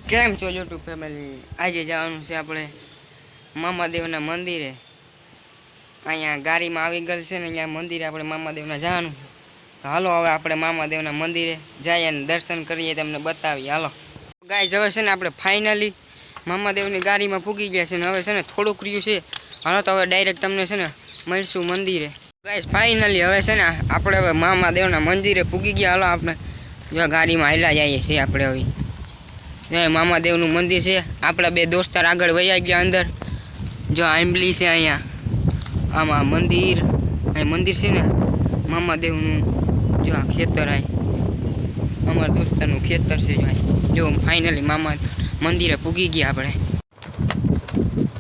કેમ છો YouTube family? આજે જવાનું છે આપણે મામાદેવના મંદિરે. અહીંયા ગાડીમાં આવી ગયેલ છે ને, અહીંયા મંદિરે આપણે મામાદેવના જવાનું છે. તો હાલો હવે આપણે મામાદેવના મંદિરે જઈએ અને દર્શન કરીએ, તમને બતાવીએ. હાલો ગાઈસ, હવે છે ને આપણે ફાઇનલી મામાદેવની ગાડીમાં પૂગી ગયા છે ને હવે છે ને થોડુંક રહ્યું છે. હાલો તો હવે ડાયરેક્ટ તમને છે ને મળીશું મંદિરે. ગાઈસ ફાઇનલી હવે છે ને આપણે હવે મામાદેવના મંદિરે પૂગી ગયા. હાલો આપણે જો ગાડીમાં હાલ્યા જઈએ છીએ આપણે હવે. જય મામાદેવનું મંદિર છે. આપણા બે દોસ્તાર આગળ વયા ગયા અંદર. જો આંબલી છે અહીંયા, આમાં મંદિર, અહીં મંદિર છે ને મામાદેવનું. જો આ ખેતર, અહીં અમારા દોસ્તારનું ખેતર છે. જો ફાઇનલી મામા મંદિરે પૂગી ગયા આપણે.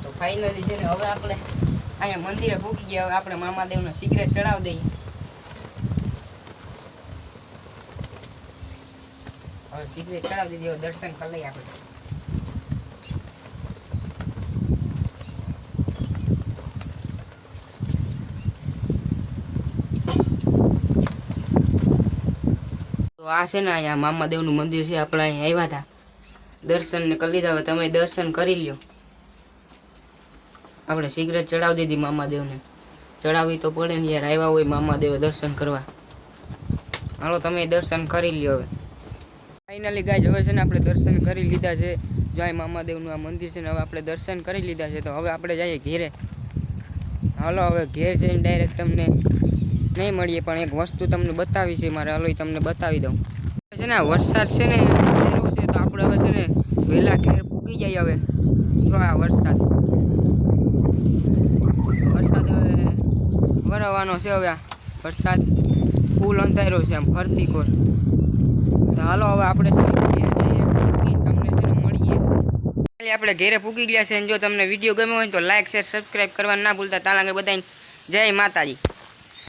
તો ફાઇનલી છે ને હવે આપણે અહીંયા મંદિરે પૂગી ગયા. હવે આપણે મામાદેવનો સિગરેટ ચડાવી દઈએ. હવે સિગરેટ ચડાવી દીધી. દર્શન કરી લઈએ આપણે. તો આ છે ને અહીંયા મામાદેવનું મંદિર છે. આપણે અહીંયા આવ્યા હતા, દર્શન ને કરી લીધા. હવે તમે દર્શન કરી લ્યો. આપણે સિગરેટ ચડાવી દીધી મામાદેવને. ચડાવવી તો પડે ને યાર, આવ્યા હોય મામાદેવે દર્શન કરવા. હાલો તમે દર્શન કરી લ્યો. હવે ફાઇનલી ગાઈસ, હવે છે ને આપણે દર્શન કરી લીધા છે. જય મામાદેવનું આ મંદિર છે ને હવે આપણે દર્શન કરી લીધા છે. તો હવે આપણે જઈએ ઘેરે. હાલો હવે ઘેર જઈને ડાયરેક્ટ તમને નહીં મળીએ, પણ એક વસ્તુ તમને બતાવી છે મારે. હાલો તમને બતાવી દઉં. છે ને વરસાદ છે ને એવો છે, તો આપણે હવે છે ને વહેલા ઘેર પૂગી જાય. હવે જો આ વરસાદ હવે વરવાનો છે. હવે આ વરસાદ ફૂલ અંધારો છે આમ ફરતી કોર. તો હાલો હવે આપણે છે ને ઘેર જઈએ, તમને છે ને મળીએ. આપણે ઘેરે પૂગી ગયા છે. જો તમને વિડીયો ગમ્યો હોય તો લાઈક, શેર, સબસ્ક્રાઈબ કરવાનું ના ભૂલતા. તાલાંગે બધાને જય માતાજી.